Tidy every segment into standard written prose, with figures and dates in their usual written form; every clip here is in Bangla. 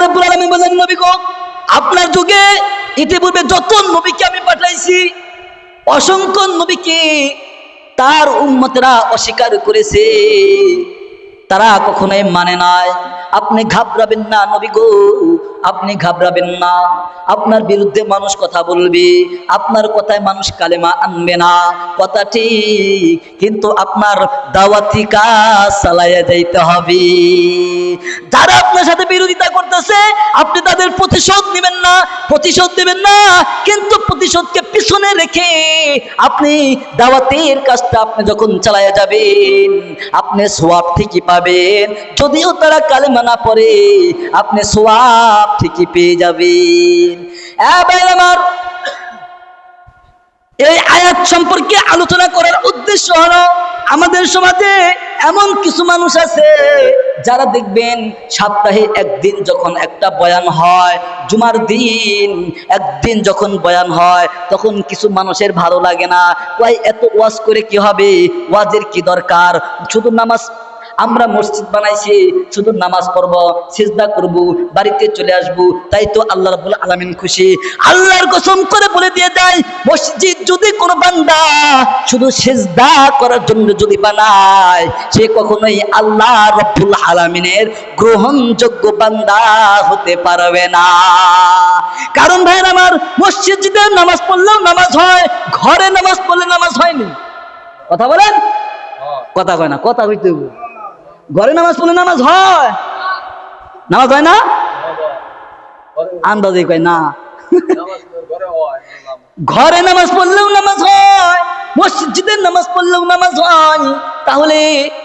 রাব্বুল আলামিন বলেন, নবী গো, আপনার যুগে ইতিপূর্বে যত নবীকে আমি পাঠাইছি, অসংখ্য নবীকে তার উম্মতেরা অস্বীকার করেছে, তারা কখনোই মানে নাই। আপনি ঘাবড়াবেন না নবী গো, আপনি ঘাবড়াবেন না। আপনার বিরুদ্ধে মানুষ কথা বলবে, আপনার কথায় মানুষ কালেমা আনবে না, কথা ঠিক, কিন্তু আপনার দাওয়াতি কাজ চালাইয়া যাইতে হবে। যারা আপনার সাথে বিরোধিতা করতেছে, আপনি তাদের প্রতিশোধ নেবেন না, প্রতিশোধ নেবেন না, কিন্তু প্রতিশোধকে পিছনে রেখে আপনি দাওয়াতের কাজটা আপনি যখন চালাইয়া যাবেন, আপনি সওয়াব ঠিকই পাবেন। যদিও তারা কালেমা না পড়ে, আপনি সওয়াব ঠিকই পেয়ে যাবেন। আমার এই আয়াত সম্পর্কে আলোচনা করার উদ্দেশ্য হলো, আমাদের সমাজে এমন কিছু মানুষ আছে যারা দেখবেন সপ্তাহে একদিন যখন একটা বয়ান হয়, জুমার দিন একদিন যখন বয়ান হয়, তখন কিছু মানুষের ভালো লাগে না। কয় এত ওয়াজ করে কি হবে, ওয়াজের কি দরকার, শুধু নামাজ, আমরা মসজিদ বানাইছি শুধু নামাজ পড়ব, সিজদা করব, বাড়িতে চলে আসব, তাই তো আল্লাহ রাব্বুল আলামিন খুশি। আল্লাহর কসম করে বলে দিয়ে যায়, মসজিদ যদি কোনো বান্দা শুধু সিজদা করার জন্য যদি বানায়, সে কখনোই আল্লাহ রাব্বুল আলামিনের গ্রহণযোগ্য বান্দা হতে পারবে না। কারণ ভাইরা আমার, মসজিদে নামাজ পড়লেও নামাজ হয়, ঘরে নামাজ পড়লে নামাজ হয়নি। কথা বলেন, কথা কয় না, কথা হইতে হবে। ঘরে নামাজ পড়লে নামাজ হয়, নামাজ হয় না, আন্দাজে কয় না। ঘরে নামাজ পড়লেও নামাজ হয়, মসজিদে নামাজ পড়লেও নামাজ হয়। তাহলে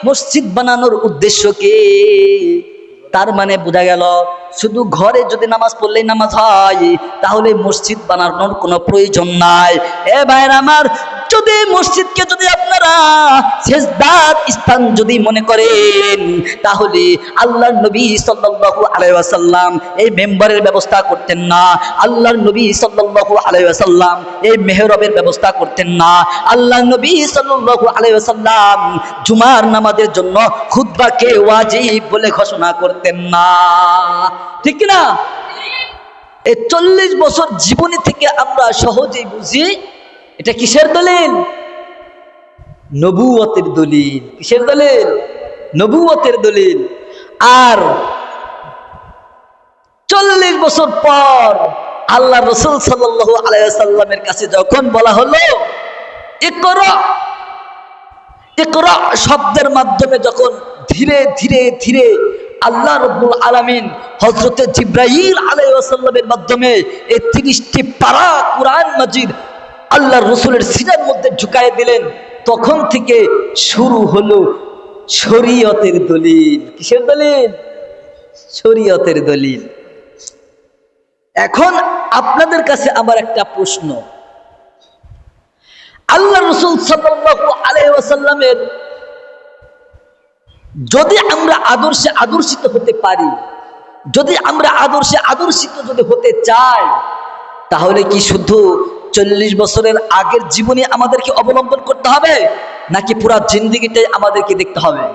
মসজিদ বানানোর উদ্দেশ্য কি? তার মানে বোঝা গেল, শুধু ঘরে যদি নামাজ পড়লেই নামাজ হয়, তাহলে মসজিদ বানানোর কোনো প্রয়োজন নাই। এ ভাইরা আমার, যদি মসজিদকে যদি আপনারা সিজদার স্থান যদি মনে করেন, তাহলে আল্লাহর নবী সাল্লাল্লাহু আলাইহি ওয়াসাল্লাম এই মেম্বারের ব্যবস্থা করতেন না, আল্লাহর নবী সাল্লাল্লাহু আলাইহি ওয়াসাল্লাম এই মেহরাবের ব্যবস্থা করতেন না, আল্লাহর নবী সাল্লাল্লাহু আলাইহি ওয়াসাল্লাম জুমার নামাজের জন্য খুতবাকে ওয়াজিব বলে ঘোষণা করতেন না। ঠিক কি না? এই 40 বছর জীবনী থেকে আমরা সহজেই বুঝি এটা কিসের দলিল? নবুয়তের দলিল। কিসের দলিল? নবুয়তের দলিল। আর 40 বছর পর আল্লাহ রাসূল সাল্লাল্লাহু আলাইহি ওয়াসাল্লামের কাছে যখন বলা হলো ইকরা, ইকরা শব্দের মাধ্যমে যখন ধীরে ধীরে ধীরে আল্লাহ রাব্বুল আলামিন হযরতে জিবরাইল আলাইহিস সালামের মাধ্যমে এই 30টি পারা কুরআন মাজিদ আল্লাহর রাসূলের সিনার মধ্যে ঢুকায় দিলেন, তখন থেকে শুরু হলো শরীয়তের দলিল। কিসের দলিল? শরীয়তের দলিল। এখন আপনাদের কাছে আমার একটা প্রশ্ন, আল্লাহ রাসূল সাল্লাল্লাহু আলাইহি ওয়াসাল্লামের যদি আমরা আদর্শে আদর্শিত হতে পারি, যদি আমরা আদর্শে আদর্শিত যদি হতে চাই, তাহলে কি শুধু 40 বছরের আগের জীবনী আমাদেরকে অবলম্বন করতে হবে, নাকি পুরা জিন্দেগিটাই আমাদেরকে দেখতে হবে?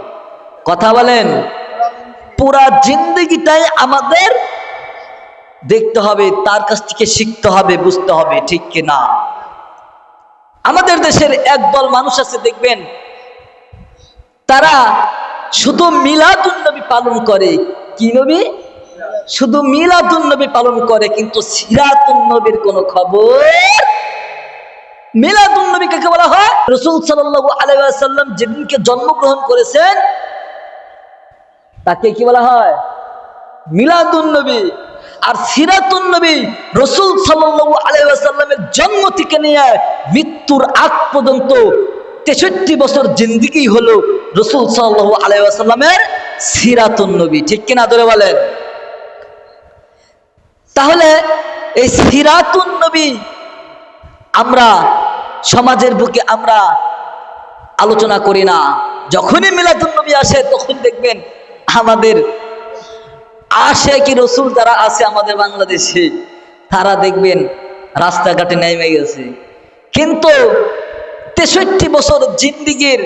কথা বলেন, পুরা জিন্দেগিটাই আমাদের দেখতে হবে, তার কাছ থেকে শিখতে হবে, বুঝতে হবে, ঠিক কিনা? আমাদের দেশের একদল মানুষ আছে, দেখবেন তারা শুধু মিলাদুন নবী পালন করে। কি নবী? শুধু মিলাদুন নবী পালন করে, কিন্তু সিরাতুন নবীর কোনো খবর। মিলাদুন নবী কাকে বলা হয়? রাসূল সাল্লাল্লাহু আলাইহি ওয়াসাল্লাম যেদিনকে জন্মগ্রহণ করেছেন তাকে কি বলা হয়? মিলাদুন নবী। আর সিরাতুন নবী রাসূল সাল্লাল্লাহু আলাইহি ওয়াসাল্লামের জন্ম থেকে নিয়ে মৃত্যুর আগ পর্যন্ত 63 বছর জিন্দেগি হলো রাসূল সাল্লাল্লাহু আলাইহি ওয়াসাল্লামের সিরাতুন নবী। ঠিক কিনা ধরে বলেন? তাহলে এই সিরাতুন নবী আমরা সমাজের বুকে আমরা আলোচনা করি না। যখনই মিলাদুন নবী আসে, তখন দেখবেন আমাদের আশিকি রাসূল যারা আছে আমাদের বাংলাদেশে, তারা দেখবেন রাস্তাঘাটে নেমে গেছে, কিন্তু 63 বছর জিন্দেগির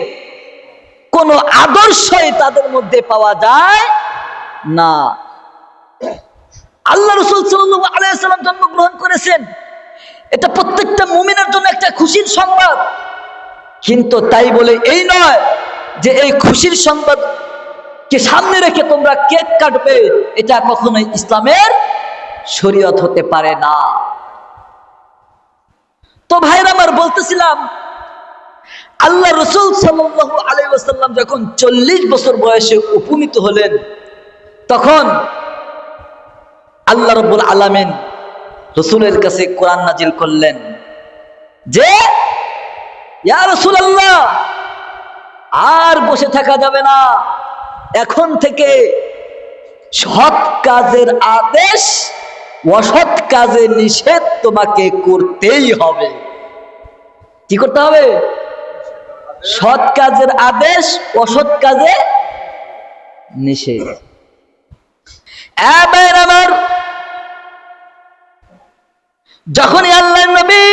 কোনো আদর্শই তাদের মধ্যে পাওয়া যায় না। আল্লাহ রাসূল সাল্লাল্লাহু আলাইহি ওয়াসাল্লাম জন্মগ্রহণ করেছেন, এটা প্রত্যেকটা মুমিনের জন্য একটা খুশির সংবাদ। কিন্তু তাই বলে এই নয় যে এই খুশির সংবাদকে সামনে রেখে তোমরা কেক কাটবে, এটা কখনোই ইসলামের শরীয়ত হতে পারে না। তো ভাইরা আমার, বলতেছিলাম আল্লাহ রাসূল সাল্লাল্লাহু আলাইহি ওয়াসাল্লাম যখন 40 বছর বয়সে উপনীত হলেন, তখন আল্লাহ রাব্বুল আলামিন রাসূলের কাছে কোরআন নাজিল করলেন যে ইয়া রাসূলুল্লাহ, আর বসে থাকা যাবে না, এখন থেকে সৎ কাজের আদেশ, অসৎ কাজে নিষেধ তোমাকে করতেই হবে। কি করতে হবে? সৎ কাজের আদেশ, অসৎ কাজে নিষেধ। আমার যখনই আল্লাহর নবী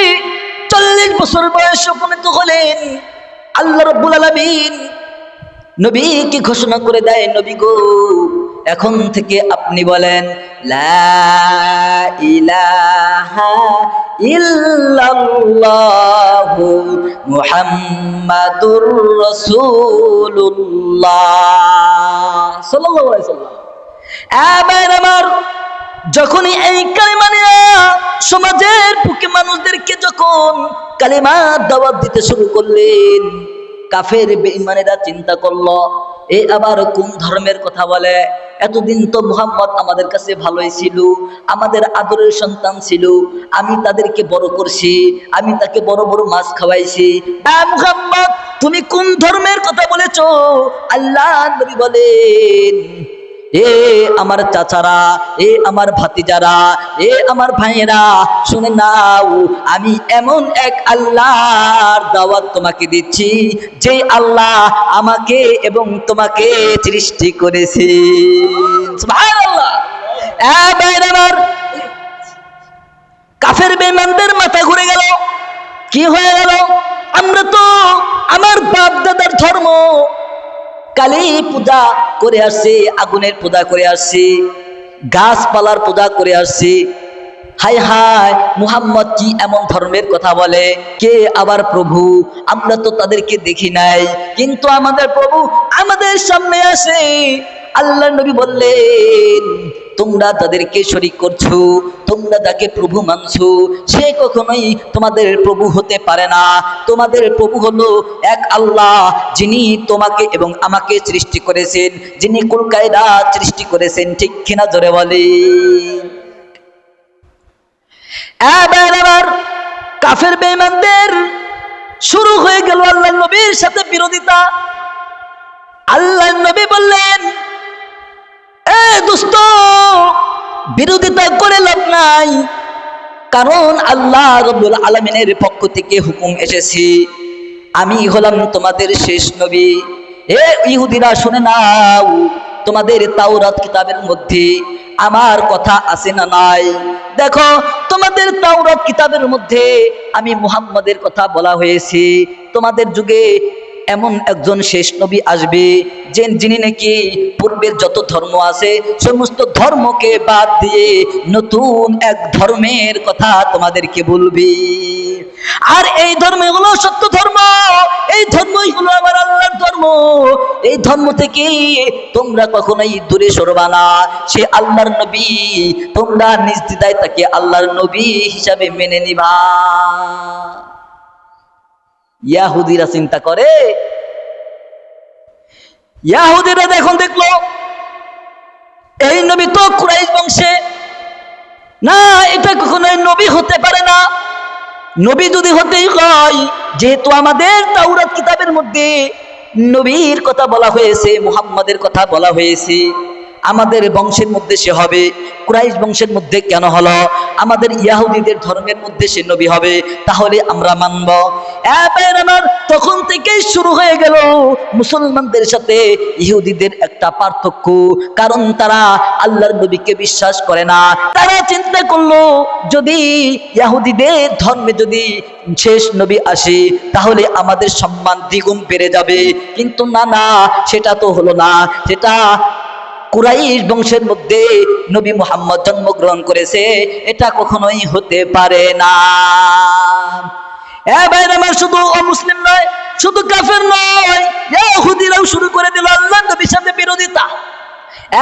40 বছর বয়সে উপনীত হলেন, আল্লাহ রাব্বুল আলামিন নবীকে ঘোষণা করে দেয়, নবী গো, এখন থেকে আপনি বলেন লা ইলাহা ইল্লাল্লাহু মুহাম্মাদুর রাসূলুল্লাহ সাল্লাল্লাহু আলাইহি ওয়াসাল্লাম। আমার যখনই এই কালিমা নিয়ে সমাজের বুকে মানুষদেরকে যখন কালিমার দাওয়াত দিতে শুরু করলেন, কাফের বেঈমানেরা চিন্তা করলো, এ আবার কোন ধর্মের কথা বলে? এতদিন তো মুহাম্মদ আমাদের কাছে ভালোই ছিল, আমাদের আদরের সন্তান ছিল, আমি তাদেরকে বড় করছি, আমি তাকে বড় বড় মাছ খাওয়াইছি। মুহাম্মদ, তুমি কোন ধর্মের কথা বলেছো? আল্লাহ নবী বলেন, এ আমার চাচারা, এ আমার ভাতিজারা, এ আমার ভাইয়েরা, শুনে নাও, আমি এমন এক আল্লাহর দাওয়াত তোমাকে দিচ্ছি, যে আল্লাহ আমাকে এবং তোমাকে সৃষ্টি করেছে। সুবহানাল্লাহ। আমার কাফের বেঈমানদের মাথা ঘুরে গেল, কি হয়ে গেল? আমরা তো আমার বাপ দাদার ধর্ম কালী পূজা করে আসছি, আগুনের পূজা করে আসছি, গাছপালার পূজা করে আসছি। হায় হায়, মুহাম্মদ কি এমন ধর্মের কথা বলে? কে আবার প্রভু? আমরা তো তাদেরকে দেখি নাই, কিন্তু আমাদের প্রভু আমাদের সামনে আসে। আল্লাহ নবী বললেন, তোমরা তাদেরকে শরীক করছো, তোমরা যাকে প্রভু মানছো, সে কখনোই তোমাদের প্রভু হতে পারে না। তোমাদের প্রভু হলো এক আল্লাহ, যিনি তোমাকে এবং আমাকে সৃষ্টি করেছেন, যিনি কুল কায়নাত সৃষ্টি করেছেন। ঠিক কিনা? জোরে বলে। এবার কাফের বেঈমানদের শুরু হয়ে গেল আল্লাহ নবীর সাথে বিরোধিতা। আল্লাহ নবী বললেন, এ দোস্ত, বিরোধিতা করে লাভ নাই, কারণ আল্লাহ রাব্বুল আলামিনের পক্ষ থেকে হুকুম এসেছে, আমি হলাম তোমাদের শেষ নবী। এ ইহুদিরা, শুনে নাও, তোমাদের তাওরাত কিতাবের মধ্যে আমার কথা আছে না নাই? দেখো, তোমাদের তাওরাত কিতাবের মধ্যে আমি মুহাম্মদের কথা বলা হয়েছে। তোমাদের যুগে এমন একজন শেষ নবী আসবে, যিনি নাকি পূর্বের যত ধর্ম আছে সমস্ত ধর্মকে বাদ দিয়ে নতুন এক ধর্মের কথা তোমাদেরকে বলবে। আর এই ধর্ম হলো সত্য ধর্ম, এই ধর্মই হলো আমার আল্লাহর ধর্ম। এই ধর্ম থেকে তোমরা কখনোই দূরে সরবা না। সে আল্লাহর নবী, তোমরা নির্দ্বিধায় তাকে আল্লাহর নবী হিসাবে মেনে নিবা। ইয়াহুদিরা চিন্তা করে, ইয়াহুদিরা এখন দেখলো এই নবী তো কুরাইশ বংশে, না, এটা কখনোই নবী হতে পারে না। নবী যদি হতেই হয়, যেহেতু আমাদের তাওরাত কিতাবের মধ্যে নবীর কথা বলা হয়েছে, মুহাম্মাদের কথা বলা হয়েছে, আমাদের বংশের মধ্যে সে হবে। কুরাইশ বংশের মধ্যে কেন হলো? আমাদের ইহুদিদের ধর্মের মধ্যে সে নবী হবে, তাহলে আমরা মানব। আমার তখন থেকেই শুরু হয়ে গেল মুসলমানদের সাথে ইহুদিদের একটা পার্থক্য, কারণ তারা আল্লাহর নবীকে বিশ্বাস করে না। তারা চিন্তা করলো, যদি ইহুদিদের ধর্মে যদি শেষ নবী আসে, তাহলে আমাদের সম্মান দ্বিগুণ বেড়ে যাবে। কিন্তু না, সেটা তো হলো না। সেটা কুরাইশ বংশের মধ্যে নবী মুহাম্মদ জন্মগ্রহণ করেছে, এটা কখনোই হতে পারে না। এ ভাইরা আমার, শুধু অমুসলিম নয়, শুধু কাফের নয়, ইহুদিরাও শুরু করে দিল আল্লাহর নবীর সাথে বিরোধিতা।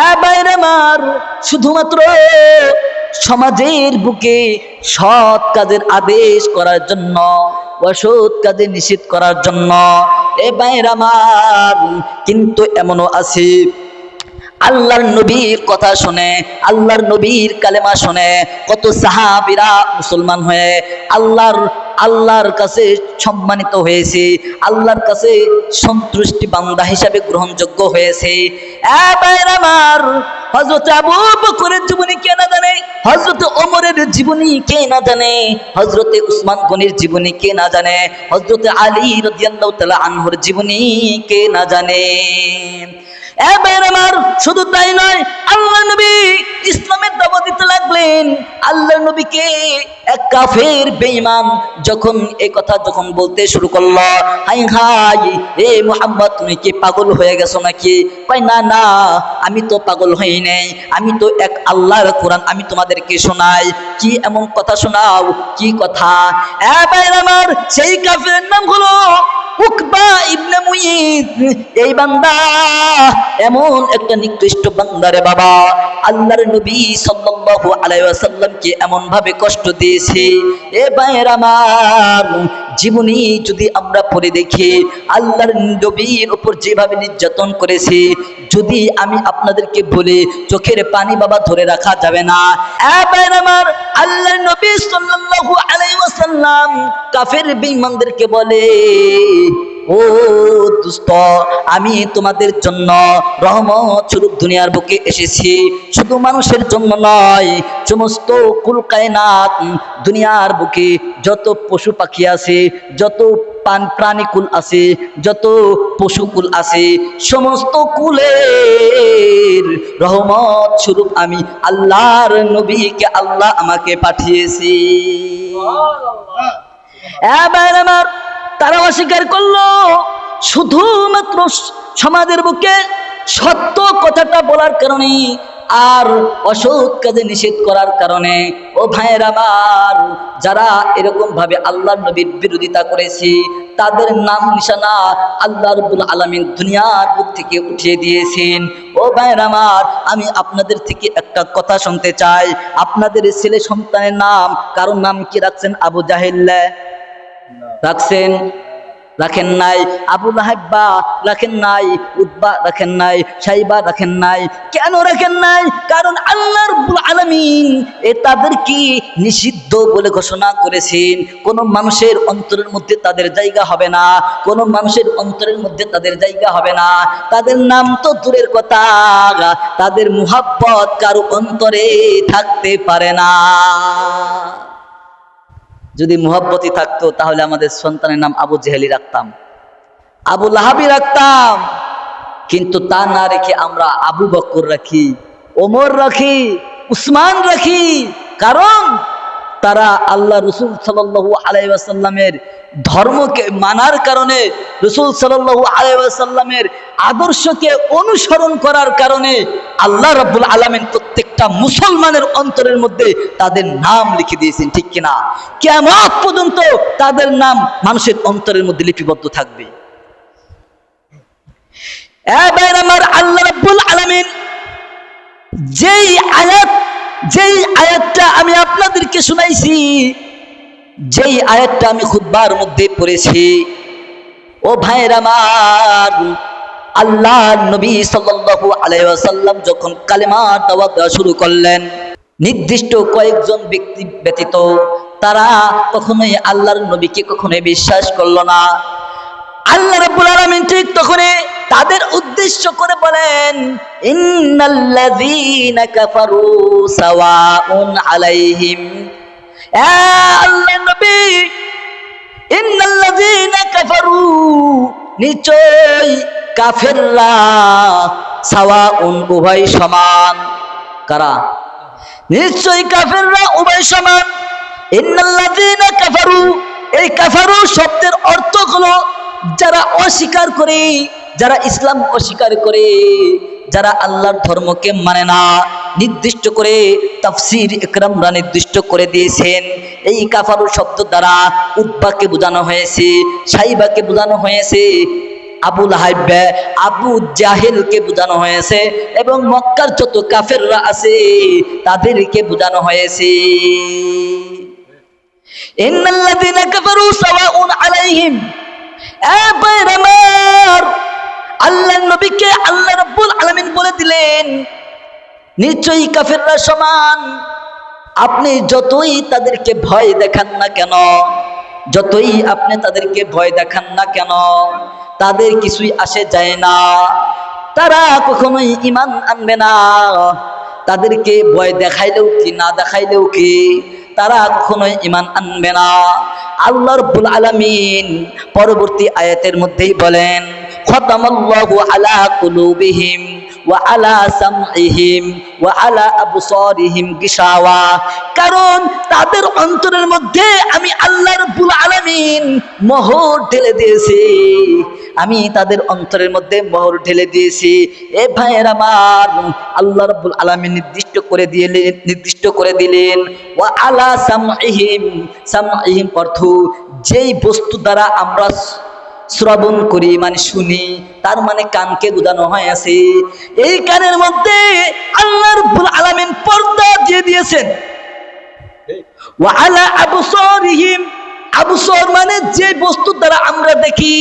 এ ভাইরা আমার, শুধুমাত্র সমাজের বুকে সৎ কাজের আদেশ করার জন্য, অসৎ কাজে নিষেধ করার জন্য। এ ভাইরা আমার, কিন্তু এমনও আছে আল্লাহর নবীর কথা শুনে, আল্লাহর নবীর কালেমা শুনে কত সাহাবীরা মুসলমান হয়ে আল্লাহর কাছে সম্মানিত হয়েছে, আল্লাহর কাছে সন্তুষ্টি বান্দা হিসাবে গ্রহণযোগ্য হয়েছে। এ ভাইরা আমার, হযরত আবু বকরের জীবনী কে না জানে, হযরত ওমরের জীবনী কে না জানে, হযরত উসমান গনির জীবনী কে না জানে, হযরত আলী রাদিয়াল্লাহু তাআলা আনহুর জীবনী কে না জানে। আমার শুধু তাই নয়, আল্লাহ নবী ইসলামের দাওয়াত দিতে লাগলেন। আল্লাহ নবীকে এক কাফের বেঈমান যখন এই কথা বলতে শুরু করলো, হাই হাই এ মুহাম্মদ, তুমি কি পাগল হয়ে গেছো নাকি? কয় না না, আমি তো পাগল হই নাই, আমি তো এক আল্লাহর কোরআন আমি তোমাদেরকে শোনাই। কি এমন কথা শোনাও? কি কথা? আমার সেই কাফের নাম হলো উকবা ইবনে মুইত। এই বান্দা এমন একটা নিকৃষ্ট বান্দা রে বাবা, আল্লাহর নবী সাল্লাল্লাহু আলাইহি ওয়াসাল্লামকে এমন ভাবে কষ্ট দিয়েছে। এ ভাইরা আমার, জীবনী যদি আমরা পড়ে দেখি, আল্লাহর নবীর উপর যেভাবে নির্যাতন করেছে, যদি আমি আপনাদেরকে বলি, চোখের পানি বাবা ধরে রাখা যাবে না। এ ভাইরা আমার, আল্লাহর নবী সাল্লাল্লাহু আলাইহি ওয়াসাল্লাম কাফের বেঈমানদেরকে বলে, ও দোস্ত, আমি তোমাদের জন্য রহমত স্বরূপ দুনিয়ার বুকে এসেছি। শুধু মানুষের জন্য নয়, সমস্ত কুল কায়নাত, দুনিয়ার বুকে যত পশু পাখি আছে, যত প্রাণীকুল আছে, যত পশুকুল আছে, সমস্ত কুলের রহমত স্বরূপ আমি আল্লাহর নবীকে আল্লাহ আমাকে পাঠিয়েছি। আমার তারা অস্বীকার করলো, শুধুমাত্র সমাজের বুকে সত্য কথাটা বলার কারণে আর অসৎ কাজে নিষেধ করার কারণে। ও ভাইয়ের আমার, যারা এরকম ভাবে আল্লাহর নবীর বিরোধিতা করেছে, তাদের নাম নিশানা আল্লাহ রাব্বুল আলামিন দুনিয়ার বুক থেকে উঠিয়ে দিয়েছেন। ও ভাইয়ের আমার, আমি আপনাদের থেকে একটা কথা শুনতে চাই। আপনাদের ছেলে সন্তানের নাম, কারোর নাম কি রাখছেন? আবু জাহেল রাখছেন? রাখেন নাই। আবু লাহাব রাখেন নাই, উতবা রাখেন নাই, সাইবা রাখেন নাই। কেন রাখেন নাই? কারণ আল্লাহ রাব্বুল আলামিন তাদেরকে নিষিদ্ধ বলে ঘোষণা করেছেন। কোন মানুষের অন্তরের মধ্যে তাদের জায়গা হবে না, কোন মানুষের অন্তরের মধ্যে তাদের জায়গা হবে না। তাদের নাম তো দূরের কথা, তাদের মুহাব্বত কারো অন্তরে থাকতে পারে না। যদি মুহাব্বতই থাকতো, তাহলে আমাদের সন্তানের নাম আবু জেহেলি রাখতাম, আবু লাহাবি রাখতাম। কিন্তু তা না রেখে আমরা আবু বকর রাখি, ওমর রাখি, উসমান রাখি। কারণ তারা আল্লাহ রসুল সাল্লাল্লাহু আলাইহি ওয়াসাল্লামের ধর্মকে মানার কারণে, রসুল সাল্লাল্লাহু আলাইহি ওয়াসাল্লামের আদর্শকে অনুসরণ করার কারণে আল্লাহ রাব্বুল আলামিন প্রত্যেকটা মুসলমানের অন্তরের মধ্যে তাদের নাম লিখে দিয়েছেন। ঠিক কিনা? কিয়ামত পর্যন্ত তাদের নাম মানুষের অন্তরের মধ্যে লিপিবদ্ধ থাকবে। এবার আমার আল্লাহ রাব্বুল আলামিন যেই আয়াতটা আমি আপনাদেরকে শুনাইছি, যেই আয়াতটা আমি খুতবার মধ্যে পড়েছি, ও ভাইয়ের আমার, আল্লাহ নবী সাল্লাল্লাহু আলাইহি ওয়াসাল্লাম যখন কালেমার দাওয়াত দেওয়া শুরু করলেন, নির্দিষ্ট কয়েকজন ব্যক্তি ব্যতীত তারা কখনোই আল্লাহর নবীকে কখনোই বিশ্বাস করলো না। আল্লাহ রাব্বুল আলামিন ঠিক তখনই তাদের উদ্দেশ্য করে বলেন, ইন্নাল্লাযীনা কাফারু সাওয়াউন আলাইহিম। আল্লাহ নবী, ইন্নাল্লাযীনা কাফারু, নিশ্চয় কাফেররা, সাওয়াউন উভয় সমান। কারা? নিশ্চয় কাফেররা উভয় সমান। ইন্নাল্লাযীনা কাফারু, এই কাফারু শব্দের অর্থ হলো যারা অস্বীকার করে, যারা ইসলাম অস্বীকার করে, যারা আল্লাহর ধর্মকে মানে না। নির্দিষ্ট করে তাফসীর ইকরামরা নির্দিষ্ট করে দিয়েছেন, এই কাফারু শব্দ দ্বারা উতবাকে বোঝানো হয়েছে, সাইবাকে বোঝানো হয়েছে, আবু লাহাব, আবু জাহেলকে বোঝানো হয়েছে, এবং মক্কার যত কাফেররা আছে তাদেরকে বোঝানো হয়েছে। ইন্নাল্লাযীনা কাফারু সাওয়াউন আলাইহিম, আল্লাহর নবীকে আল্লাহ রাব্বুল আলামিন বলে দিলেন, নিশ্চয়ই কাফেররা সমান। আপনি যতই তাদেরকে ভয় দেখান না কেন, যতই আপনি তাদেরকে ভয় দেখান না কেন, তাদের কিছুই আসে যায় না, তারা কখনোই ঈমান আনবে না। তাদেরকে ভয় দেখাইলেও কি না দেখাইলেও কি, তারা কখনোই ঈমান আনবে না। আল্লাহ রাব্বুল আলামিন পরবর্তী আয়াতের মধ্যেই বলেন, খাতামাল্লাহু আলা কুলুবিহিম ওয়া আলা সামইহিম ওয়া আলা আবসারিহিম গিশাওয়া, কারণ তাদের অন্তরের মধ্যে আমি আল্লাহ রাব্বুল আলামিন মোহর ঢেলে দিয়েছি, আমি তাদের অন্তরের মধ্যে মোহর ঢেলে দিয়েছি। এ ভাইয়ের আমার, আল্লাহ রাব্বুল আলামিন নির্দিষ্ট করে দিলেন ওয়া আলা সামইহিম, সামইহিম অর্থ যেই বস্তু দ্বারা আমরা শ্রবণ করি মানে শুনি, তার মানে কানকে বোঝানো হয়েছে। এই কানের মধ্যে আল্লাহ রাব্বুল আলামিন পর্দা দিয়ে দিয়েছেন। ওয়া আলা আবসারিহিম, আবসার মানে যে বস্তু দ্বারা আমরা দেখি,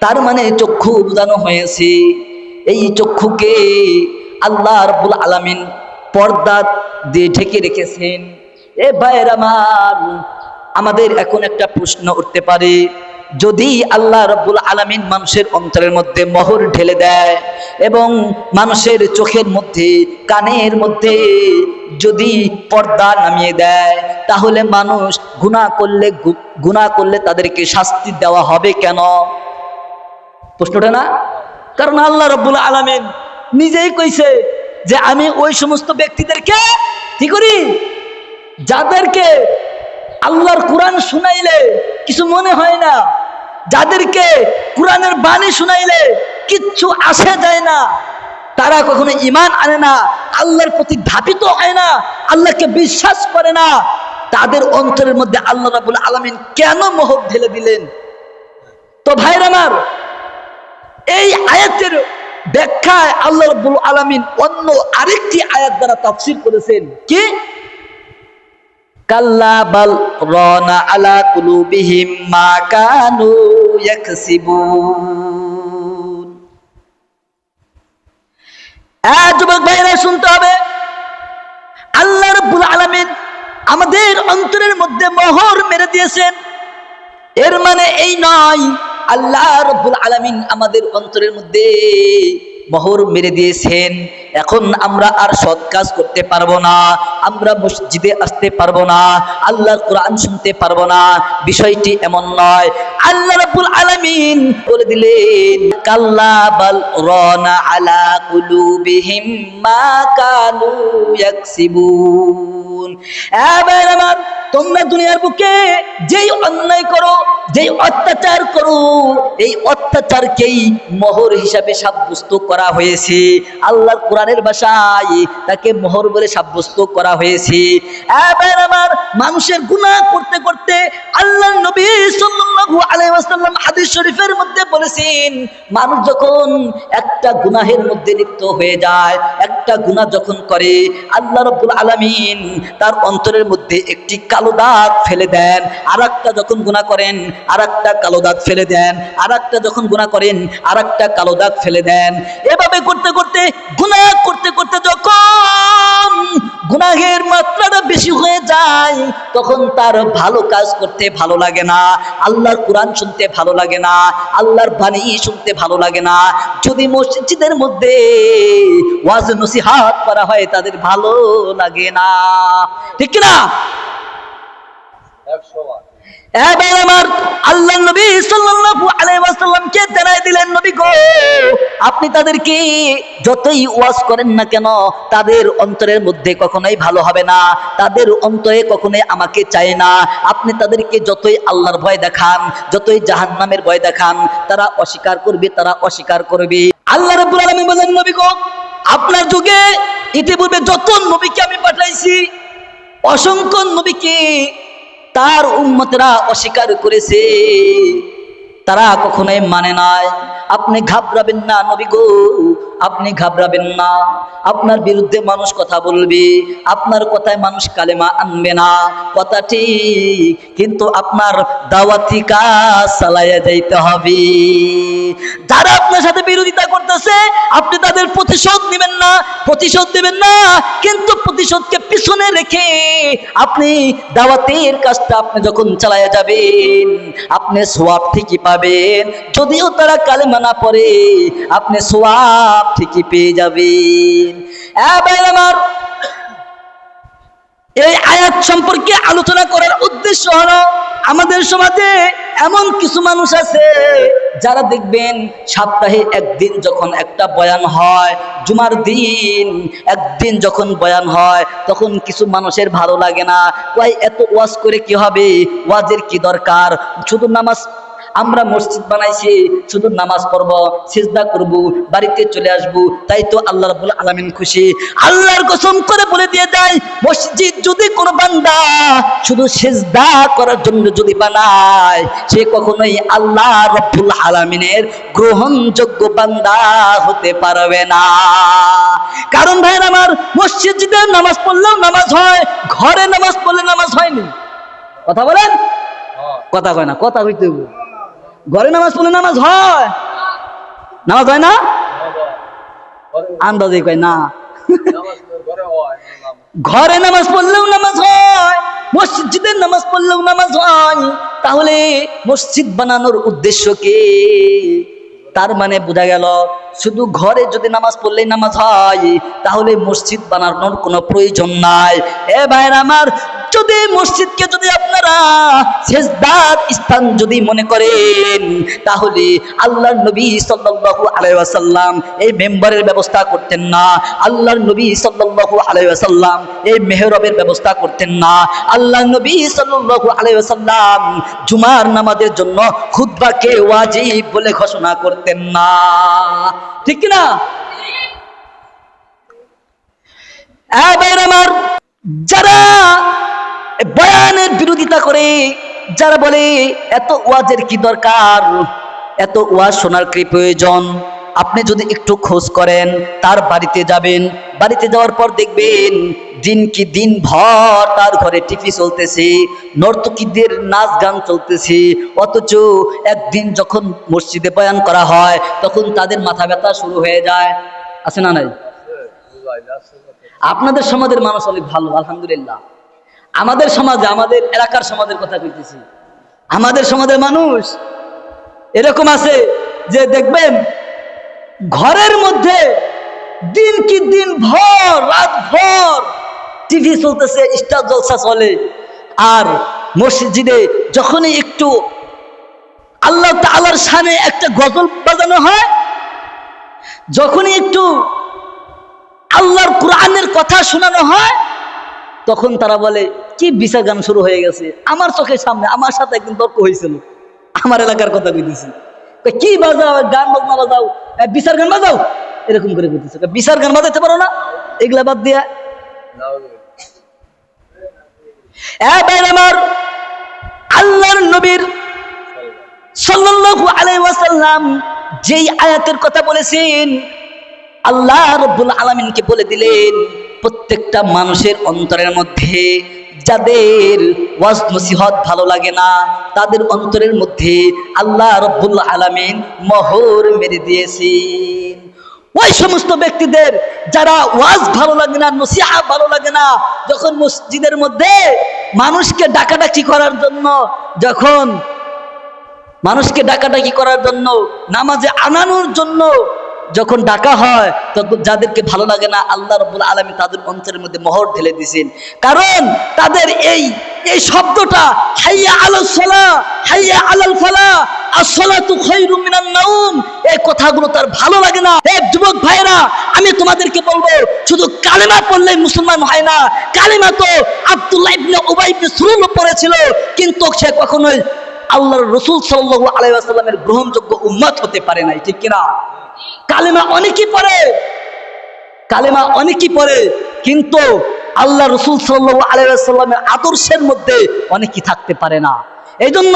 তার মানে চক্ষু বোঝানো হয়েছে। এই চক্ষুকে আল্লাহ রাব্বুল আলামিন পর্দা দিয়ে ঢেকে রেখেছেন। এ ভাইয়ের আমার, আমাদের এখন একটা প্রশ্ন উঠতে পারে, যদি আল্লাহ রাব্বুল আলামিন মানুষের অন্তরের মধ্যে মোহর ঢেলে দেয় এবং মানুষের চোখের মধ্যে, কানের মধ্যে যদি পর্দা নামিয়ে দেয়, তাহলে মানুষ গুনাহ করলে তাদেরকে শাস্তি দেওয়া হবে কেন? প্রশ্নটা না? কারণ আল্লাহ রাব্বুল আলামিন নিজেই কইছে যে আমি ওই সমস্ত ব্যক্তিদেরকে কি করি, যাদেরকে আল্লাহর কোরআন শুনাইলে কিছু মনে হয় না, যাদেরকে কোরআনের বাণী শুনাইলে কিচ্ছু আসে যায় না, তারা কখনো ঈমান আনে না, আল্লাহর প্রতি ধাবিত হয় না, আল্লাহকে বিশ্বাস করে না, তাদের অন্তরের মধ্যে আল্লাহ রাব্বুল আলামিন কেন মোহর ঢেলে দিলেন? তো ভাইরা আমার, এই আয়াতের ব্যাখ্যায় আল্লাহ রাব্বুল আলামিন অন্য আরেকটি আয়াত দ্বারা তাফসীর করেছেন, কি? কাল্লা বাল রানা আলা কুলুবিহিম মা কানু ইয়াকসিবুন। যুবক ভাইরা শুনতে হবে, আল্লাহ রাব্বুল আলামিন আমাদের অন্তরের মধ্যে মোহর মেরে দিয়েছেন। এর মানে এই নয় আল্লাহ রাব্বুল আলামিন আমাদের অন্তরের মধ্যে মোহর মেরে দিয়েছেন, এখন আমরা আর সৎ কাজ করতে পারবো না, আমরা মসজিদে আসতে পারবো না, আল্লাহর কোরআন শুনতে পারবো না। বিষয়টি এমন নয়। আল্লাহ রাব্বুল আলামিন বলে দিলেন, কাল্লা বাল রানা আলা কুলুবিহিম মা কানু ইয়াকসিবুন। আমার, তোমরা দুনিয়ার বুকে যেই অন্যায় করো, যেই অত্যাচার করো, এই অত্যাচারকেই মোহর হিসাবে সাব্যস্ত করা হয়েছে। আল্লাহর কোরআনের ভাষায় তাকে মোহর বলে সাব্যস্ত করা হয়েছে। আমার, মানুষের গুনাহ করতে করতে আল্লাহর নবী সাল্লাল্লাহু আলাইহি ওয়াসাল্লাম হাদিস শরীফের মধ্যে বলেছেন, মানুষ যখন একটা গুনাহের মধ্যে লিপ্ত হয়ে যায়, একটা গুনাহ যখন করে, আল্লাহ রাব্বুল আলামিন তার অন্তরের মধ্যে একটি কালো দাগ ফেলে দেন। আরেকটা যখন গুনাহ করেন, আরেকটা কালো দাগ ফেলে দেন, আরেকটা যখন গুনাহ করেন, আরেকটা কালো দাগ ফেলে দেন। এভাবে করতে করতে, গুনাহ করতে করতে যখন গুনাহের মাত্রাটা বেশি হয়ে যায়, তখন তার ভালো কাজ করতে ভালো লাগে না, আল্লাহর কোরআন শুনতে ভালো লাগে না, আল্লাহর বাণী শুনতে ভালো লাগে না। যদি মসজিদের মধ্যে ওয়াজ নসিহত করা হয়, তাদের ভালো লাগে না, ঠিক না? এবার আমার আল্লাহ নবী সাল্লাল্লাহু আলাইহি ওয়াসাল্লামকে জানাই দিলেন, নবী গো, আপনি তাদেরকে যতই ওয়াজ করেন না কেন, তাদের অন্তরের মধ্যে কখনোই ভালো হবে না, তাদের অন্তরে কখনোই আমাকে চায় না। আপনি তাদেরকে যতই আল্লাহর ভয় দেখান, যতই জাহান্নামের ভয় দেখান, তারা অস্বীকার করবে, তারা অস্বীকার করবে। আল্লাহ রাব্বুল আলামিন বলেন, নবী গো, আপনার যুগে ইতিপূর্বে যত নবীকে আমি পাঠাইছি অসংখ্য নবীকে তার উম্মতরা অস্বীকার করেছে, তারা কখনোই মানে নাই। আপনি ঘাবড়াবেন না নবী গো, আপনি ঘাবড়াবেন না। আপনার বিরুদ্ধে মানুষ কথা বলবে, আপনার কথায় মানুষ কালেমা আনবে না, কথা ঠিক, কিন্তু আপনার দাওয়াতি কাজ চালাইয়া যাইতে হবে। যারা আপনার সাথে বিরোধিতা করতেছে আপনি তাদের প্রতিশোধ নেবেন না, প্রতিশোধ দেবেন না, কিন্তু প্রতিশোধকে পিছনে রেখে আপনি দাওয়াতের কাজটা আপনি যখন চালাইয়া যাবেন আপনি সওয়াব ঠিকই পাবেন। যদিও তারা কালেমা না পড়ে আপনি সওয়াব ঠিকই পেয়ে যাবেন। আমার এই আয়াত সম্পর্কে আলোচনা করার উদ্দেশ্য হলো আমাদের সমাজে এমন কিছু মানুষ আছে যারা দেখবেন সপ্তাহে একদিন যখন একটা বয়ান হয়, জুমার দিন একদিন যখন বয়ান হয় তখন কিছু মানুষের ভালো লাগে না, কয় এত ওয়াজ করে কি হবে, ওয়াজের কি দরকার, শুধু নামাজ, আমরা মসজিদ বানাইছি শুধু নামাজ পড়ব, সিজদা করব, বাড়িতে চলে আসব, তাই তো আল্লাহ রাব্বুল আলামিন খুশি। আল্লাহর কসম করে বলে দিয়ে দেয়, মসজিদ যদি কোনো বান্দা শুধু সিজদা করার জন্য যদি বানায় সে কখনোই আল্লাহ রাব্বুল আলামিনের গ্রহণযোগ্য বান্দা হতে পারবে না। কারণ ভাইরা আমার, মসজিদে নামাজ পড়লেও নামাজ হয়, ঘরে নামাজ পড়লে নামাজ হয়নি। কথা বলেন, কথা কয় না, কথা হইতে হবে। ঘরে নামাজ পড়লে নামাজ হয়, নামাজ হয় না, আন্দাজে কয় না। ঘরে নামাজ পড়লেও নামাজ হয়, মসজিদের নামাজ পড়লেও নামাজ হয়। তাহলে মসজিদ বানানোর উদ্দেশ্য কি? তার মানে বোঝা গেল শুধু ঘরে যদি নামাজ পড়লেই নামাজ হয় তাহলে মসজিদ বানানোর কোনো প্রয়োজন নাই। এ ভাইরা আমার, যদি মসজিদকে যদি আপনারা সিজদার স্থান যদি মনে করেন তাহলে আল্লাহর নবী সাল্লাল্লাহু আলাইহি ওয়াসাল্লাম এই মেম্বারের ব্যবস্থা করতেন না, আল্লাহর নবী সাল্লাল্লাহু আলাইহি ওয়াসাল্লাম এই মেহরাবের ব্যবস্থা করতেন না, আল্লাহর নবী সাল্লাল্লাহু আলাইহি ওয়াসাল্লাম জুমার নামাজের জন্য খুতবাকে ওয়াজিব বলে ঘোষণা করতেন না, ঠিক কি না? আমার যারা বয়ানের বিরোধিতা করে, যারা বলে এত ওয়াজের কি দরকার, এত ওয়াজ শোনার কি প্রয়োজন, আপনি যদি একটু খোঁজ করেন তার বাড়িতে যাবেন, বাড়িতে যাওয়ার পর দেখবেন দিন কি দিন ভর তার ঘরে টিভি চলতেছে, নর্তকীদের নাচ গান চলতেছে, অথচ একদিন যখন মসজিদে বয়ান করা হয় তখন তাদের মাথা ব্যথা শুরু হয়ে যায়। আছে না নাই? আপনাদের সমাজের মানুষ অনেক ভালো, আলহামদুলিল্লাহ। আমাদের সমাজে, আমাদের এলাকার সমাজের কথা বলতেছি, আমাদের সমাজের মানুষ এরকম আছে যে দেখবেন ঘরের মধ্যে দিন কি দিন ভর রাত ভর টিভি চলতেছে, স্টার জলসা চলে, আর মসজিদে যখনই একটু আল্লাহ তাআলার শানে একটা গজল বাজানো হয়, যখনই একটু আল্লাহর কোরআনের কথা শোনানো হয় তখন তারা বলে কি বিচার গান শুরু হয়ে গেছে। আমার চোখের সামনে আমার সাথে একদিন তর্ক হয়েছিল, আমার এলাকার কথা কইতেছি, কি বাজাও, গান বাজনা বাজাও, বিচার গান বাজাও, এরকম করে কইতেছে। বিচার গান বাজাতে পারো না, এগুলা বাদ দিয়া। আমার আল্লাহর নবীর সাল্লাল্লাহু আলাইহি ওয়াসাল্লাম যেই আয়াতের কথা বলেছেন, আল্লাহ রাব্বুল আলামিনকে বলে দিলেন প্রত্যেকটা মানুষের অন্তরের মধ্যে যাদের ওয়াজ নসিহত ভালো লাগে না তাদের অন্তরের মধ্যে আল্লাহ রাব্বুল আলামিন মোহর মেরে দিয়েছেন। ওই সমস্ত ব্যক্তিদের যারা ওয়াজ ভালো লাগে না, নসিহত ভালো লাগে না, যখন মসজিদের মধ্যে মানুষকে ডাকাডাকি করার জন্য, যখন মানুষকে ডাকাডাকি করার জন্য, নামাজে আনানোর জন্য যখন ডাকা হয় তখন যাদেরকে ভালো লাগে না আল্লাহ রাব্বুল আলামিন তাদের অন্তরের মধ্যে মোহর ঢেলে দিয়েছেন। কারণ তাদের এই শব্দটা হাইয়া আলাস সালাহ, হাইয়া আলাল ফালাহ, আসসালাতু খায়রুম মিনান নাওম, এই কথাগুলো তার ভালো লাগে না। এক যুবক ভাইরা, আমি তোমাদেরকে বলবো শুধু কালেমা পড়লেই মুসলমান হয় না। কালেমা তো আব্দুল্লাহ ইবনে উবাই ইবনে সুলুল পড়েছিল, কিন্তু সে কখনোই আল্লাহর রাসূল সাল্লাল্লাহু আলাইহি ওয়াসাল্লামের গ্রহণযোগ্য উম্মত হতে পারে নাই, ঠিক কিনা? কালেমা অনেকেই পড়ে, কালেমা অনেকেই পড়ে, কিন্তু আল্লাহ রসুল সাল্লাল্লাহু আলাইহি ওয়াসাল্লামের আদর্শের মধ্যে অনেকেই থাকতে পারে না। এই জন্য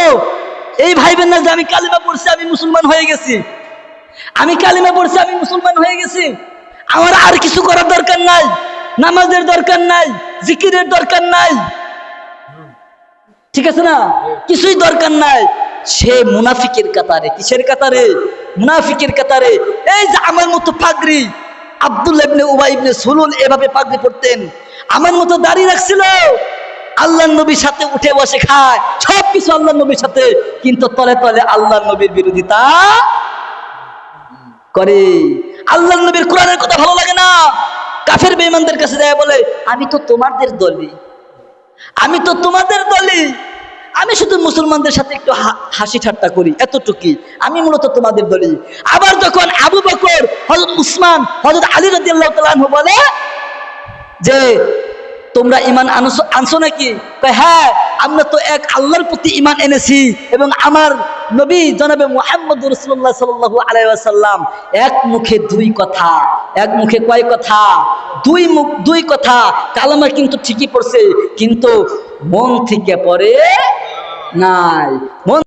এই ভাইবেন না যে আমি কালেমা পড়ছি আমি মুসলমান হয়ে গেছি, আমি কালেমা পড়ছি আমি মুসলমান হয়ে গেছি, আমার আর কিছু করার দরকার নাই, নামাজের দরকার নাই, জিকিরের দরকার নাই, ঠিক আছে না, কিছুই দরকার নাই। সে মুনাফিকের কাতারে। কিসের কাতারে? মুনাফিকের কাতারে। এই যে আমার মতো পাগড়ি, আব্দুল্লাহ ইবনে উবাই ইবনে সুলুল এভাবে পাগড়ি পড়তেন, আমার মতো দাঁড়িয়ে রাখছিল, আল্লাহর নবীর সাথে উঠে বসে খায়, সব কিছু আল্লাহর নবীর সাথে, কিন্তু তলে তলে আল্লাহর নবীর বিরোধিতা করে। আল্লাহর নবীর কোরআনের কথা ভালো লাগে না, কাফের বেঈমানদের কাছে যায় বলে আমি তো তোমাদের দলই, আমি তো তোমাদের দলই, আমি শুধু মুসলমানদের সাথে একটু হাসি ঠাট্টা করি, এতটুকুই, আমি মূলত তোমাদের দলই। আবার যখন আবু বকর, হযরত উসমান, হযরত আলী রাদিয়াল্লাহু তাআলা আনহু বলে যে তোমরা ঈমান আনছো নাকি? কয় হ্যাঁ, আমরা তো এক আল্লাহর প্রতি ঈমান এনেছি, এবং আমার নবী জনাবে মুহাম্মদুর রাসূলুল্লাহ সাল্লাল্লাহু আলাইহি ওয়াসাল্লাম এক মুখে দুই কথা, এক মুখে কয় কথা? দুই কথা। কালেমা কিন্তু ঠিকই পড়ছে, কিন্তু মন থেকে পড়ে নাই। মন